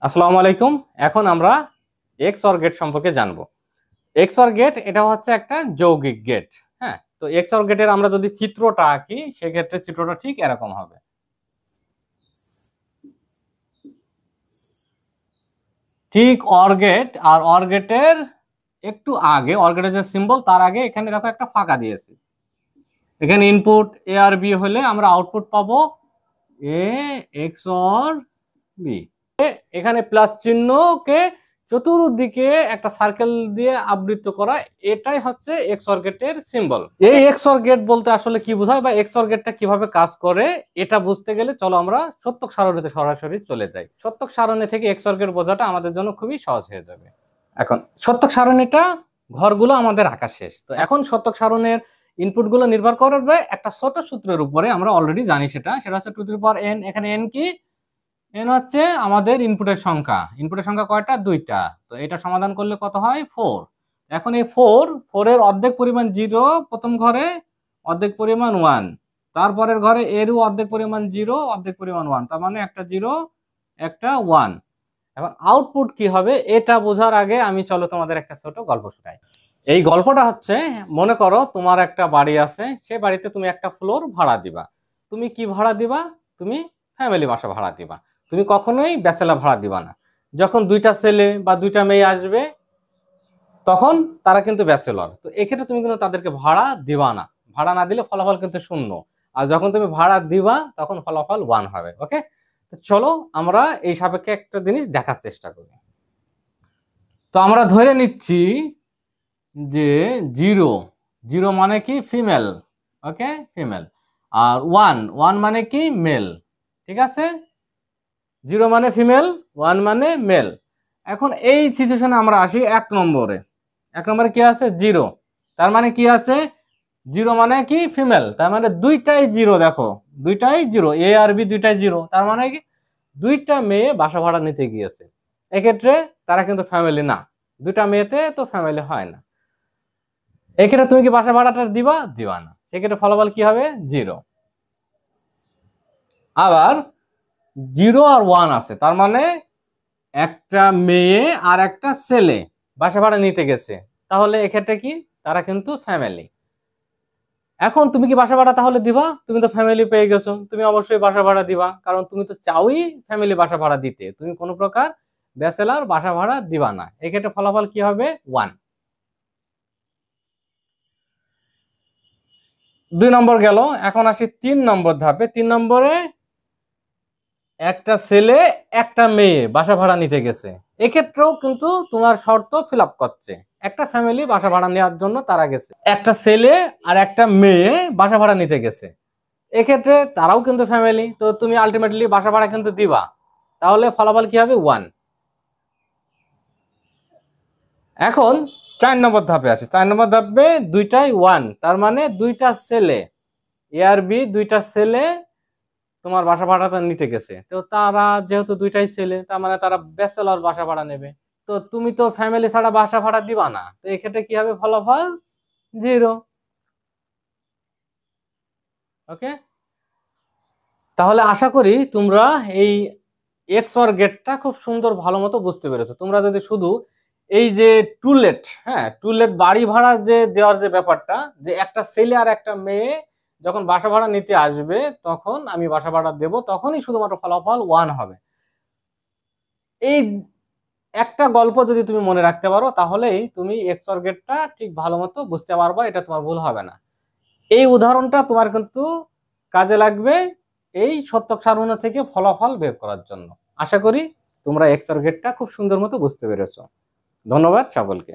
আসসালামু আলাইকুম। এখন আমরা এক্স অর গেট সম্পর্কে জানবো। এক্স অর গেট এটা হচ্ছে একটা যৌগিক গেট। হ্যাঁ, তো এক্স অর গেটের আমরা যদি চিত্রটা আঁকি সেক্ষেত্রে চিত্রটা ঠিক এরকম হবে। ঠিক অর গেট আর অর গেটের একটু আগে, অর গেটের যে সিম্বল তার আগে এখানে দেখো একটা ফাঁকা দিয়েছি। এখানে ইনপুট এ আর বি হলে আমরা আউটপুট পাবো এ এক্স অর বি। এখানে প্লাস চিহ্নকে চতুর্দিকে একটা সার্কেল দিয়ে আবৃত করা, এটাই হচ্ছে এক্স অর গেটের সিম্বল। এই এক্স অর গেট বলতে আসলে কি বোঝায় বা এক্স অর গেটটা কিভাবে কাজ করে এটা বুঝতে গেলে চলো আমরা সত্যক সারণীতে সরাসরি চলে যাই। সত্যক সারণী থেকে এক্স অর গেট বোঝাটা আমাদের জন্য খুবই সহজ হয়ে যাবে। এখন সত্যক সারণীটা ঘরগুলো আমাদের আঁকা শেষ। তো এখন সত্যক সারণীর ইনপুট গুলো নির্ভর করবে একটা ছোট সূত্রের উপরে। আমরা অলরেডি জানি সেটা হচ্ছে two to the power n. এখানে এন কি? এন হচ্ছে আমাদের ইনপুটের সংখ্যা। ইনপুটের সংখ্যা কয়টা? দুইটা। তো এটা সমাধান করলে কত হয়? 4। এখন এই 4 এর অর্ধেক পরিমাণ 0 প্রথম ঘরে, অর্ধেক পরিমাণ 1, তারপরের ঘরে এরও অর্ধেক পরিমাণ 0, অর্ধেক পরিমাণ 1, তার মানে একটা 0 একটা 1। এখন আউটপুট কি হবে এটা বোঝার আগে আমি চলো তোমাদের একটা ছোট গল্প শোনাই। এই গল্পটা হচ্ছে, মনে করো তোমার একটা বাড়ি আছে, সেই বাড়িতে তুমি একটা ফ্লোর ভাড়া দিবা। তুমি কি ভাড়া দিবা? তুমি ফ্যামিলি বাসা ভাড়া দিবা। তুমি কখনোই ব্যাচেলর ভাড়া দিবা না। যখন দুইটা ছেলে বা দুইটা মেয়ে আসবে তখন তারা কিন্তু ব্যাচেলর। তো এক্ষেত্রে তুমি কিন্তু তাদেরকে ভাড়া দিবা না। ভাড়া না দিলে ফলাফল কিন্তু শূন্য। আর যখন তুমি ভাড়া দিবা তখন ফলাফল 1 হবে। ওকে, তো চলো আমরা এই সাপেক্ষে একটা জিনিস দেখার চেষ্টা করি। তো আমরা ধরে নিচ্ছি যে 0, 0 মানে কি? ফিমেল। ওকে, ফিমেল। আর 1, 1 মানে কি? মেল। ঠিক আছে, 0 মানে ফিমেল, 1 মানে মেল। এখন এই সিচুয়েশনে আমরা আসি 1 নম্বরে। 1 নম্বরে কি আছে? 0। তার মানে কি আছে? 0 মানে কি? ফিমেল, তার মানে দুইটাই 0। দেখো দুইটাই 0, এ আর বি দুইটাই 0। তার মানে কি? দুইটা মেয়ে বাসা ভাড়া নিতে গিয়েছে। এক্ষেত্রে তারা কিন্তু ফ্যামিলি না। দুইটা মেয়েতে তো ফ্যামিলি হয় না। এক্ষেত্রে তুমি কি বাসা ভাড়াটা দিবা? দিবা না। সেক্ষেত্রে ফলাফল কি হবে? 0। আবার 0 আর 1 আছে, তার মানে একটা মেয়ে আর একটা ছেলে বাসা ভাড়া নিতে গেছে। তাহলে এক্ষেত্রে কি? তারা কিন্তু ফ্যামিলি। এখন তুমি কি বাসা ভাড়া তাহলে দিবা? তুমি তো ফ্যামিলি পেয়ে গেছো, তুমি অবশ্যই বাসা ভাড়া দিবা, কারণ তুমি তো চাওই ফ্যামিলি বাসা ভাড়া দিতে। তুমি কোনো প্রকার ব্যাচেলর বাসা ভাড়া দিবা না। এক্ষেত্রে ফলাফল কি হবে? 1। 2 নম্বর গেল। এখন আসি 3 নম্বর ধাপে। 3 নম্বরে একটা ছেলে একটা মেয়ে বাসা ভাড়া নিতে গেছে। এক্ষেত্রেও কিন্তু তোমার শর্ত ফিল আপ করছে। একটা ফ্যামিলি বাসা ভাড়া নেওয়ার জন্য তারা গেছে। একটা ছেলে আর একটা মেয়ে বাসা ভাড়া নিতে গেছে। এক্ষেত্রে তারাও কিন্তু ফ্যামিলি। তো তুমি আলটিমেটলি বাসা ভাড়া কিন্তু দিবা। তাহলে ফলাফল কি হবে? 1। এখন 4 নম্বর ধাপে আসে। 4 নম্বর ধাপে দুইটাই 1, তার মানে দুইটা ছেলে, এ আর বি দুইটা ছেলে তোমার বাসা ভাড়াটা নিতে গেছে। তো তারা যেহেতু দুইটাই ছেলে, তার মানে তারা ব্যাচেলর বাসা ভাড়া নেবে। তো তুমি তো ফ্যামিলি ছাড়া বাসা ভাড়া দিবা না। তো এক্ষেত্রে কি হবে? ফলাফল 0। ওকে, তাহলে আশা করি তোমরা এই এক্স অর গেটটা খুব সুন্দর ভালো মতো বুঝতে পেরেছো। তোমরা যদি শুধু এই যে টুলেট, হ্যাঁ টুলেট বাড়ি ভাড়া যে দেওয়ার যে ব্যাপারটা, যে একটা ছেলে আর একটা মেয়ে যখন বাসা ভাড়া নিতে আসবে তখন আমি বাসা ভাড়া দেবো, তখনই শুধুমাত্র ফলাফল 1 হবে। এই একটা গল্প যদি তুমি মনে রাখতে পারো তাহলেই তুমি এক্স অর গেটটা ঠিক ভালো মতো বুঝতে পারবা, এটা তোমার ভুল হবে না। এই উদাহরণটা তোমার কিন্তু কাজে লাগবে এই সত্যক সারণী থেকে ফলাফল বের করার জন্য। আশা করি তোমরা এক্স অর গেটটা খুব সুন্দর মতো বুঝতে পেরেছো। ধন্যবাদ সকলকে।